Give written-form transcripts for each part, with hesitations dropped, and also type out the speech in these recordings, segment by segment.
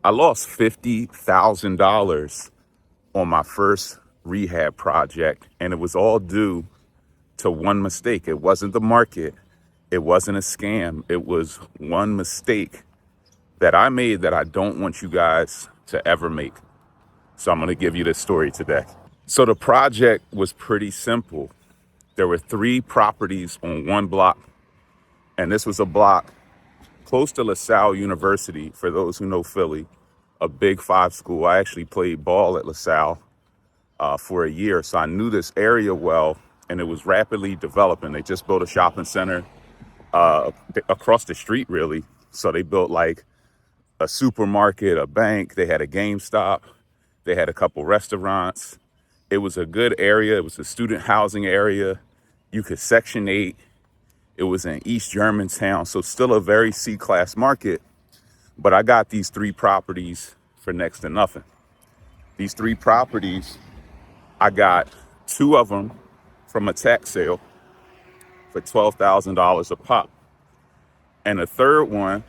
I lost $50,000 on my first rehab project, and it was all due to one mistake. It wasn't the market. It wasn't a scam. It was one mistake that I made that I don't want you guys to ever make. So I'm going to give you this story today. So the project was pretty simple. There were 3 properties on one block, and this was a block close to LaSalle University. For those who know Philly, a big 5 school. I actually played ball at LaSalle for a year, so I knew this area well, and it was rapidly developing. They just built a shopping center across the street, really. So they built like a supermarket, a bank. They had a GameStop. They had a couple restaurants. It was a good area. It was a student housing area. You could Section 8. It was in East Germantown, so still a very C-class market. But I got these 3 properties for next to nothing. These 3 properties, I got 2 of them from a tax sale for $12,000 a pop. And the third one,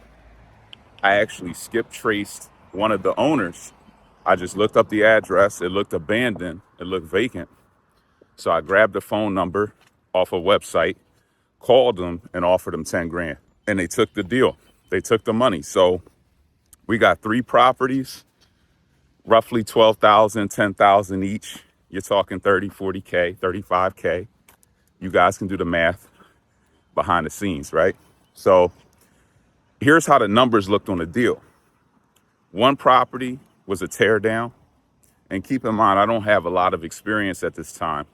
I actually skip traced one of the owners. I just looked up the address. It looked abandoned. It looked vacant. So I grabbed the phone number off a website, called them, and offered them 10 grand. And they took the deal. They took the money. So we got 3 properties, roughly 12,000, 10,000 each. You're talking 30, 40K, 35K. You guys can do the math behind the scenes, right? So here's how the numbers looked on the deal. One property was a tear down. And keep in mind, I don't have a lot of experience at this time.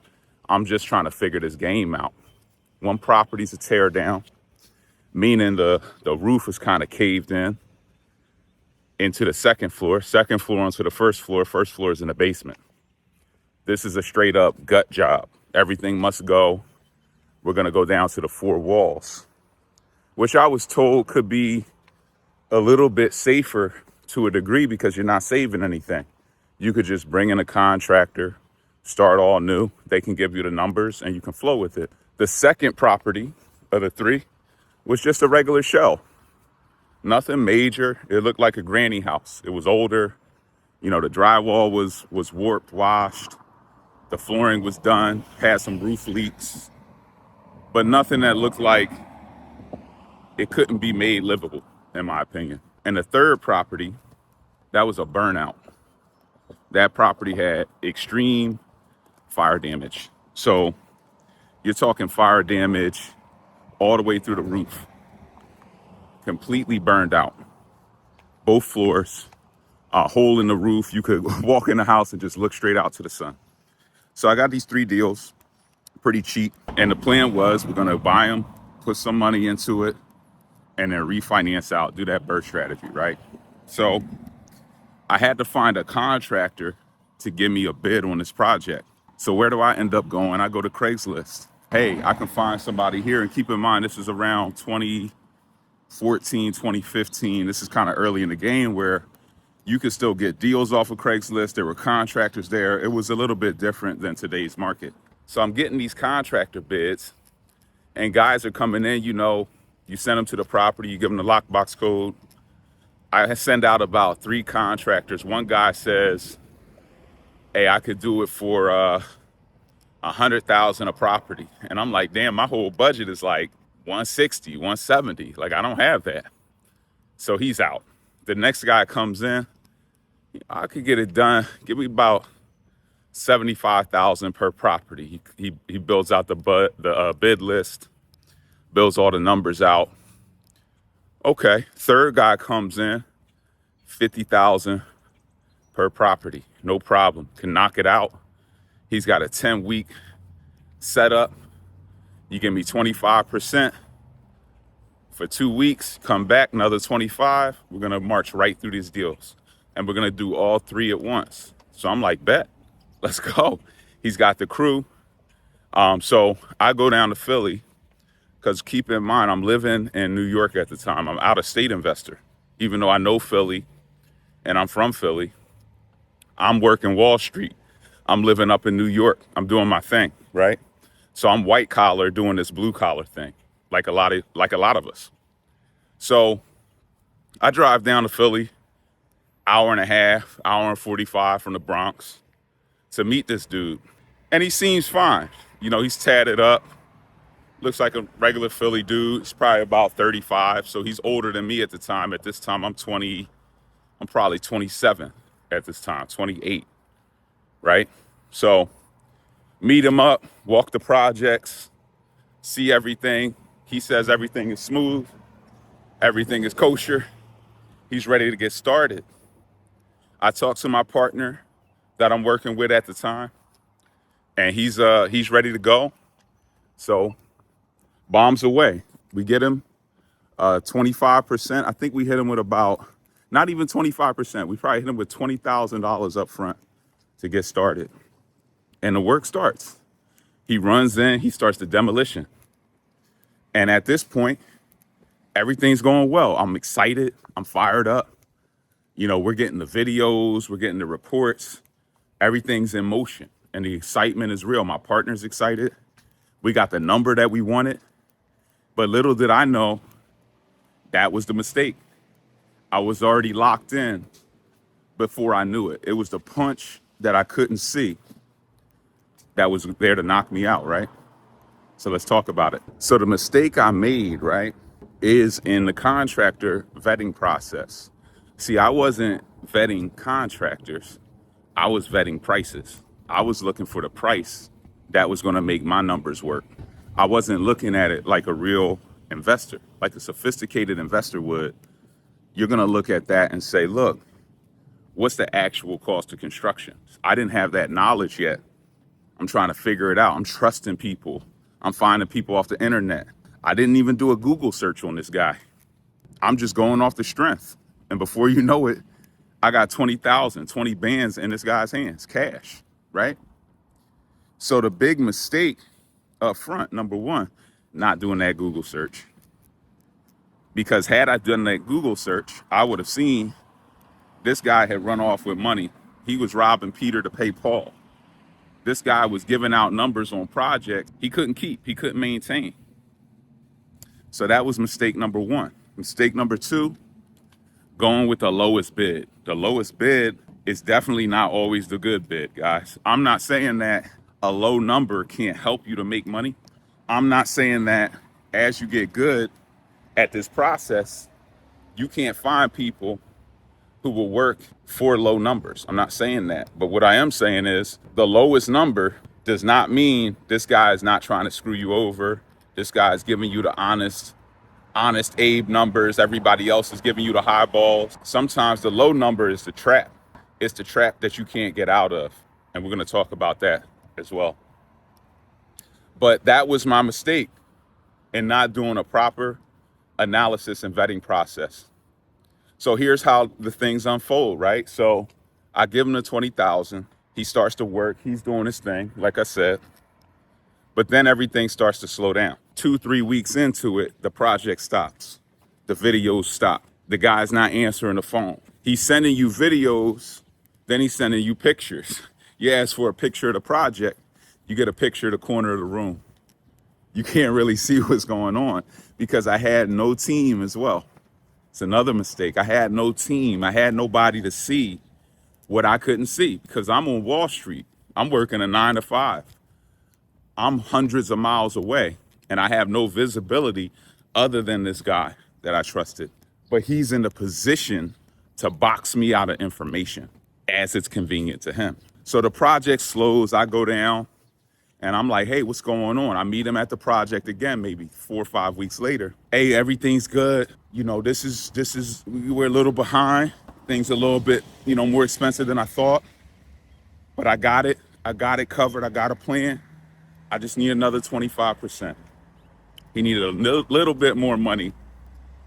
I'm just trying to figure this game out. One property's a tear down, meaning the roof is kind of caved in into the second floor onto the first floor is in the basement. This is a straight up gut job. Everything must go. We're gonna go down to the 4 walls, which I was told could be a little bit safer to a degree because you're not saving anything. You could just bring in a contractor, start all new. They can give you the numbers and you can flow with it. The second property of the 3 was just a regular shell. Nothing major. It looked like a granny house. It was older. You know, the drywall was warped, washed. The flooring was done, had some roof leaks, but nothing that looked like it couldn't be made livable, in my opinion. And the third property, that was a burnout. That property had extreme fire damage. So you're talking fire damage all the way through the roof. Completely burned out. Both floors, a hole in the roof. You could walk in the house and just look straight out to the sun. So I got these 3 deals, pretty cheap. And the plan was we're gonna buy them, put some money into it, and then refinance out, do that BRRRR strategy, right? So I had to find a contractor to give me a bid on this project. So where do I end up going? I go to Craigslist. Hey, I can find somebody here. And keep in mind, this is around 2014, 2015. This is kind of early in the game where you could still get deals off of Craigslist. There were contractors there. It was a little bit different than today's market. So I'm getting these contractor bids and guys are coming in, you know, you send them to the property, you give them the lockbox code. I send out about 3 contractors. One guy says, hey, I could do it for $100,000 a property. And I'm like, damn, my whole budget is like 160, 170. Like, I don't have that. So he's out. The next guy comes in, I could get it done. Give me about $75,000 per property. He builds out the bid list, builds all the numbers out. Okay, third guy comes in, $50,000 per property, no problem, can knock it out. He's got a 10-week setup. You give me 25% for 2 weeks, come back, another 25. We're gonna march right through these deals. And we're gonna do all 3 at once. So I'm like, bet, let's go. He's got the crew. So I go down to Philly, because keep in mind, I'm living in New York at the time. I'm out of state investor. Even though I know Philly and I'm from Philly, I'm working Wall Street. I'm living up in New York. I'm doing my thing, right? So I'm white collar doing this blue collar thing, like a lot of us. So I drive down to Philly, hour and a half, hour and 45 from the Bronx to meet this dude. And he seems fine. You know, he's tatted up, looks like a regular Philly dude. He's probably about 35, so he's older than me at the time. At this time, I'm probably 27 at this time, 28, right? So meet him up, walk the projects, see everything. He says everything is smooth, everything is kosher. He's ready to get started. I talked to my partner that I'm working with at the time, and he's ready to go. So bombs away. We get him 25%. I think we hit him with about, not even 25%. We probably hit him with $20,000 up front to get started. And the work starts. He runs in, he starts the demolition. And at this point, everything's going well. I'm excited, I'm fired up. You know, we're getting the videos, we're getting the reports, everything's in motion. And the excitement is real. My partner's excited. We got the number that we wanted. But little did I know, that was the mistake. I was already locked in before I knew it. It was the punch that I couldn't see that was there to knock me out, right? So let's talk about it. So the mistake I made, right, is in the contractor vetting process. See, I wasn't vetting contractors. I was vetting prices. I was looking for the price that was gonna make my numbers work. I wasn't looking at it like a real investor, like a sophisticated investor would. You're gonna look at that and say, look, what's the actual cost of construction? I didn't have that knowledge yet. I'm trying to figure it out. I'm trusting people. I'm finding people off the internet. I didn't even do a Google search on this guy. I'm just going off the strength. And before you know it, I got 20 bands in this guy's hands, cash, right? So the big mistake up front, number one, not doing that Google search. Because had I done that Google search, I would have seen this guy had run off with money. He was robbing Peter to pay Paul. This guy was giving out numbers on projects he couldn't keep, he couldn't maintain. So that was mistake number one. Mistake number two, going with the lowest bid. The lowest bid is definitely not always the good bid, guys. I'm not saying that a low number can't help you to make money. I'm not saying that as you get good at this process, you can't find people who will work for low numbers. I'm not saying that. But what I am saying is the lowest number does not mean this guy is not trying to screw you over. This guy is giving you the honest Abe numbers. Everybody else is giving you the high balls. Sometimes the low number is the trap. It's the trap that you can't get out of. And we're going to talk about that as well. But that was my mistake in not doing a proper analysis and vetting process. So here's how the things unfold, right? So I give him the 20,000. He starts to work. He's doing his thing, like I said. But then everything starts to slow down. 2-3 weeks into it, the project stops. The videos stop. The guy's not answering the phone. He's sending you videos, then he's sending you pictures. You ask for a picture of the project, you get a picture of the corner of the room. You can't really see what's going on because I had no team as well. It's another mistake. I had no team. I had nobody to see what I couldn't see because I'm on Wall Street. I'm working a 9 to 5. I'm hundreds of miles away and I have no visibility other than this guy that I trusted. But he's in the position to box me out of information as it's convenient to him. So the project slows, I go down and I'm like, hey, what's going on? I meet him at the project again, maybe 4 or 5 weeks later. Hey, everything's good. You know, we're a little behind. Things a little bit, more expensive than I thought. But I got it. I got it covered. I got a plan. I just need another 25%. He needed a little bit more money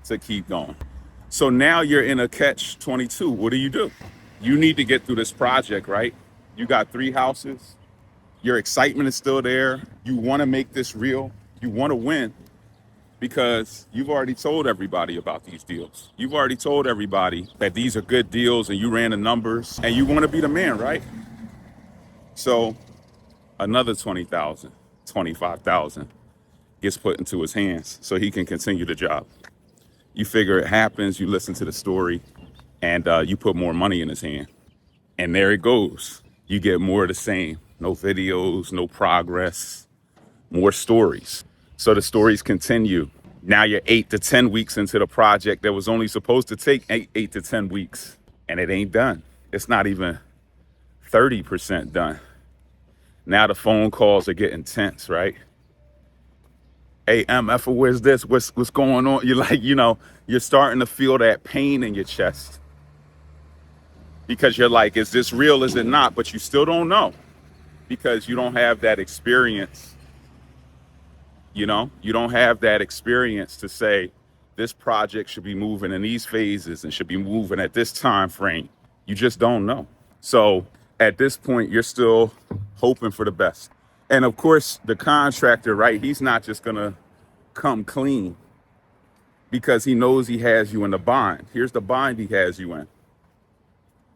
to keep going. So now you're in a catch-22. What do? You need to get through this project, right? You got 3 houses. Your excitement is still there. You want to make this real. You want to win because you've already told everybody about these deals. You've already told everybody that these are good deals and you ran the numbers and you want to be the man, right? So another 20,000, 25,000 gets put into his hands so he can continue the job. You figure it happens. You listen to the story. and you put more money in his hand. And there it goes. You get more of the same. No videos, no progress, more stories. So the stories continue. Now you're 8 to 10 weeks into the project that was only supposed to take eight to 10 weeks, and it ain't done. It's not even 30% done. Now the phone calls are getting tense, right? Hey, MF, where's this? What's going on? You're like, you're starting to feel that pain in your chest because you're like, is this real? Is it not? But you still don't know because you don't have that experience. You don't have that experience to say this project should be moving in these phases and should be moving at this time frame. You just don't know. So at this point, you're still hoping for the best. And of course, the contractor, right? He's not just gonna come clean because he knows he has you in the bind. Here's the bind he has you in.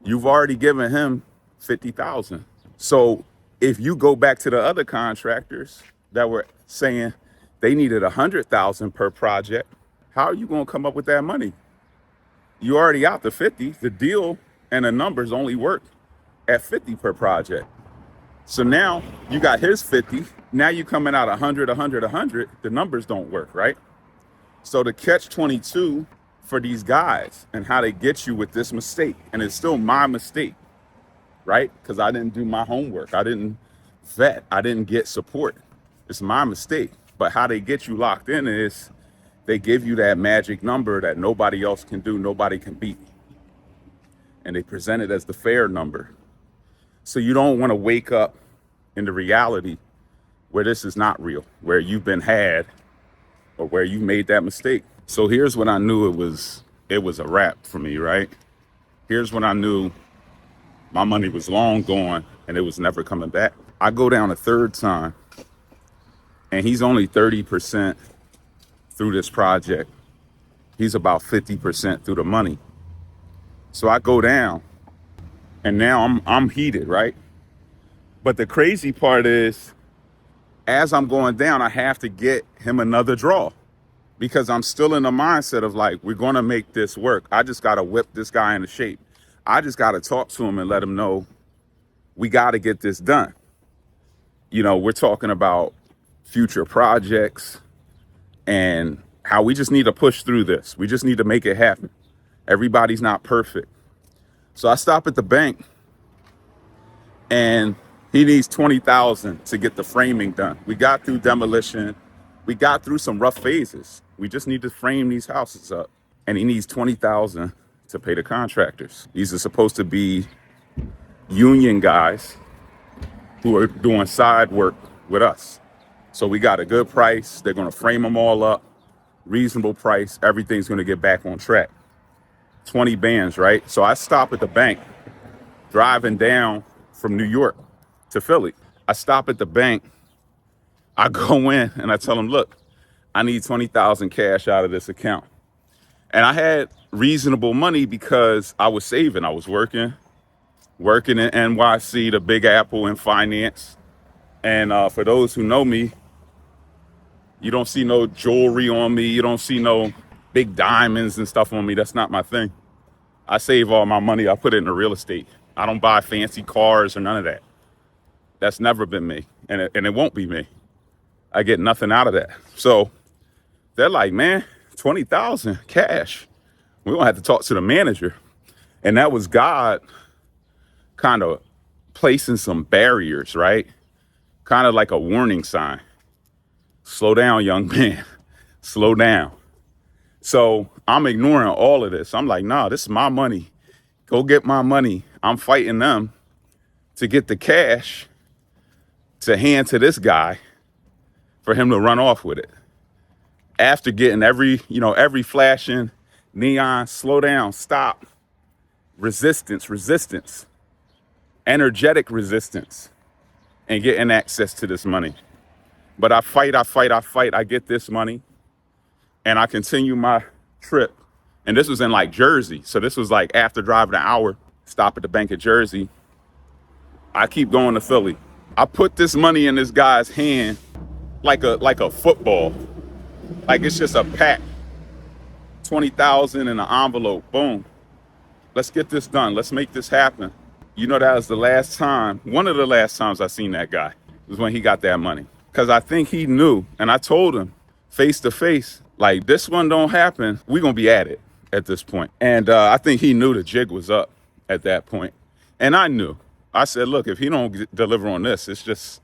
You've already given him $50,000. So if you go back to the other contractors that were saying they needed $100,000 per project, how are you gonna come up with that money? You already out the 50. The deal and the numbers only work at 50 per project. So now you got his 50. Now you coming out 100, 100, 100. The numbers don't work, right? So the catch 22 for these guys and how they get you with this mistake, and it's still my mistake, right? Because I didn't do my homework. I didn't vet. I didn't get support. It's my mistake. But how they get you locked in is they give you that magic number that nobody else can do, nobody can beat. And they present it as the fair number. So you don't want to wake up in the reality where this is not real, where you've been had or where you made that mistake. So here's when I knew it was a wrap for me, right? Here's when I knew my money was long gone and it was never coming back. I go down a third time and he's only 30% through this project. He's about 50% through the money. So I go down and now I'm heated, right? But the crazy part is, as I'm going down, I have to get him another draw because I'm still in the mindset of like, we're going to make this work. I just got to whip this guy into shape. I just got to talk to him and let him know we got to get this done. We're talking about future projects and how we just need to push through this. We just need to make it happen. Everybody's not perfect. So I stop at the bank and he needs $20,000 to get the framing done. We got through demolition. We got through some rough phases. We just need to frame these houses up. And he needs $20,000 to pay the contractors. These are supposed to be union guys who are doing side work with us. So we got a good price. They're gonna frame them all up, reasonable price. Everything's gonna get back on track. 20 bands, right? So I stop at the bank driving down from New York to Philly. I stop at the bank. I go in and I tell them, look, I need 20,000 cash out of this account. And I had reasonable money because I was saving. I was working in NYC, the Big Apple in finance. And for those who know me, you don't see no jewelry on me. You don't see no big diamonds and stuff on me. That's not my thing. I save all my money. I put it into real estate. I don't buy fancy cars or none of that. That's never been me. And it won't be me. I get nothing out of that. So they're like, man, 20,000 cash. We're gonna have to talk to the manager. And that was God kind of placing some barriers, right? Kind of like a warning sign. Slow down, young man. Slow down. So I'm ignoring all of this. I'm like, nah, this is my money. Go get my money. I'm fighting them to get the cash to hand to this guy for him to run off with it. After getting every flashing neon, slow down, stop, resistance, energetic resistance, and getting access to this money. But I fight. I get this money. And I continue my trip. And this was in like Jersey. So this was like after driving an hour, stop at the bank at Jersey. I keep going to Philly. I put this money in this guy's hand like a football. Like it's just a pack. 20,000 in an envelope, boom. Let's get this done. Let's make this happen. You know, that was the last time, one of the last times I seen that guy was when he got that money. Because I think he knew, and I told him face to face, like, this one don't happen, we're going to be at it at this point. And I think he knew the jig was up at that point. And I knew. I said, look, if he don't deliver on this, he's just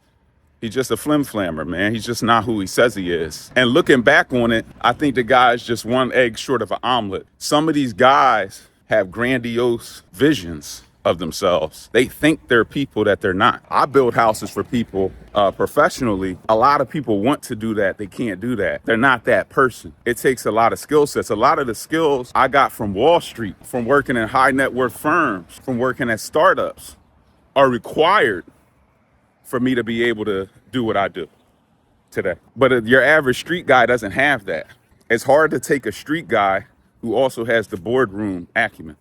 a flim-flammer, man. He's just not who he says he is. And looking back on it, I think the guy's just one egg short of an omelet. Some of these guys have grandiose visions of themselves. They think they're people that they're not. I build houses for people professionally. A lot of people want to do that. They can't do that. They're not that person. It takes a lot of skill sets. A lot of the skills I got from Wall Street, from working in high net worth firms, from working at startups, are required for me to be able to do what I do today. But your average street guy doesn't have that. It's hard to take a street guy who also has the boardroom acumen.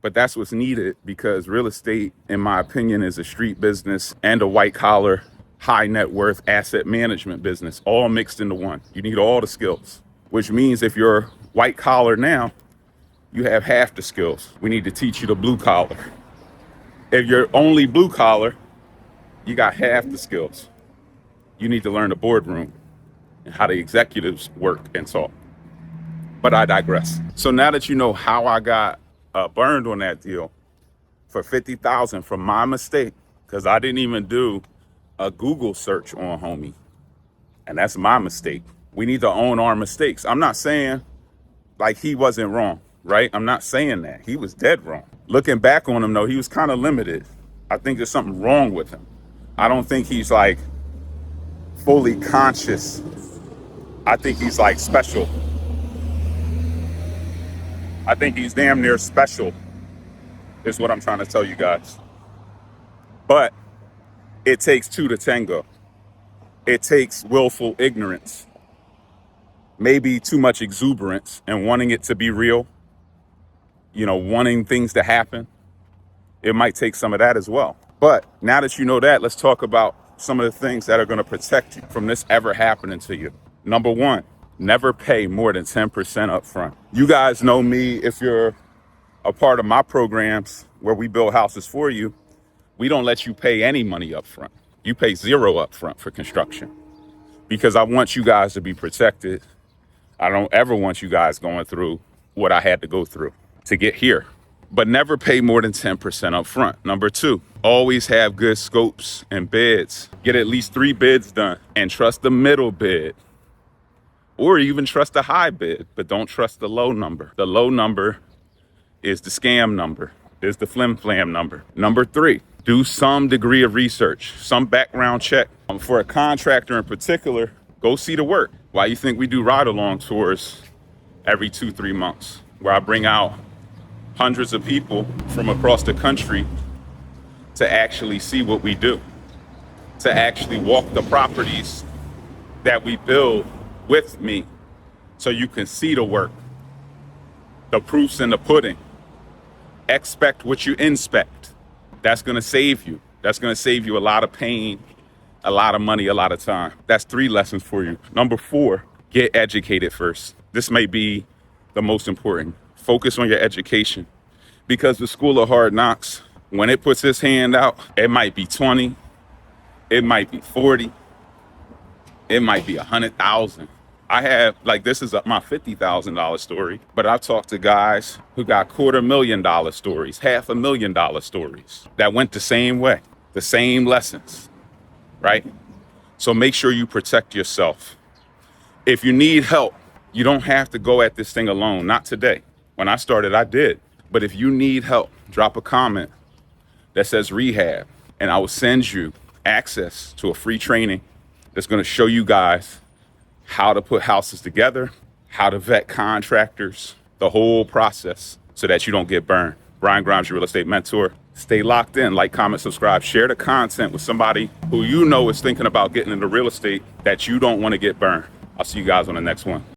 But that's what's needed, because real estate, in my opinion, is a street business and a white collar, high net worth asset management business, all mixed into one. You need all the skills, which means if you're white collar now, you have half the skills. We need to teach you the blue collar. If you're only blue collar, you got half the skills. You need to learn the boardroom and how the executives work and talk. But I digress. So now that you know how I got burned on that deal for $50,000 from my mistake, because I didn't even do a Google search on homie, and that's my mistake. We need to own our mistakes. I'm not saying like he wasn't wrong, right? I'm not saying that. He was dead wrong. Looking back on him though, he was kind of limited. I think there's something wrong with him. I don't think he's like fully conscious. I think he's like special. I think he's damn near special, is what I'm trying to tell you guys. But it takes two to tango. It takes willful ignorance, maybe too much exuberance and wanting it to be real, you know, wanting things to happen. It might take some of that as well. But now that you know that, let's talk about some of the things that are going to protect you from this ever happening to you. Number one, never pay more than 10% up front. You guys know me. If you're a part of my programs where we build houses for you, we don't let you pay any money up front. You pay zero up front for construction, because I want you guys to be protected. I don't ever want you guys going through what I had to go through to get here. But never pay more than 10% up front. Number two, always have good scopes and bids. Get at least 3 bids done, and trust the middle bid. Or even trust the high bid, but don't trust the low number. The low number is the scam number, is the flim-flam number. Number 3, do some degree of research, some background check. For a contractor in particular, go see the work. Why you think we do ride-along tours every 2-3 months, where I bring out hundreds of people from across the country to actually see what we do, to actually walk the properties that we build with me, so you can see the work. The proof's in the pudding. Expect what you inspect. That's gonna save you. That's gonna save you a lot of pain, a lot of money, a lot of time. That's 3 lessons for you. Number 4, get educated first. This may be the most important. Focus on your education, because the school of hard knocks, when it puts its hand out, it might be 20, it might be 40, it might be 100,000. I have, like, this is my $50,000 story, but I've talked to guys who got $250,000 stories, $500,000 stories that went the same way, the same lessons, right? So make sure you protect yourself. If you need help, you don't have to go at this thing alone. Not today. When I started, I did. But if you need help, drop a comment that says Rehab, and I will send you access to a free training that's going to show you guys how to put houses together, how to vet contractors, the whole process, so that you don't get burned. Brian Grimes, your real estate mentor. Stay locked in, like, comment, subscribe, share the content with somebody who you know is thinking about getting into real estate, that you don't want to get burned. I'll see you guys on the next one.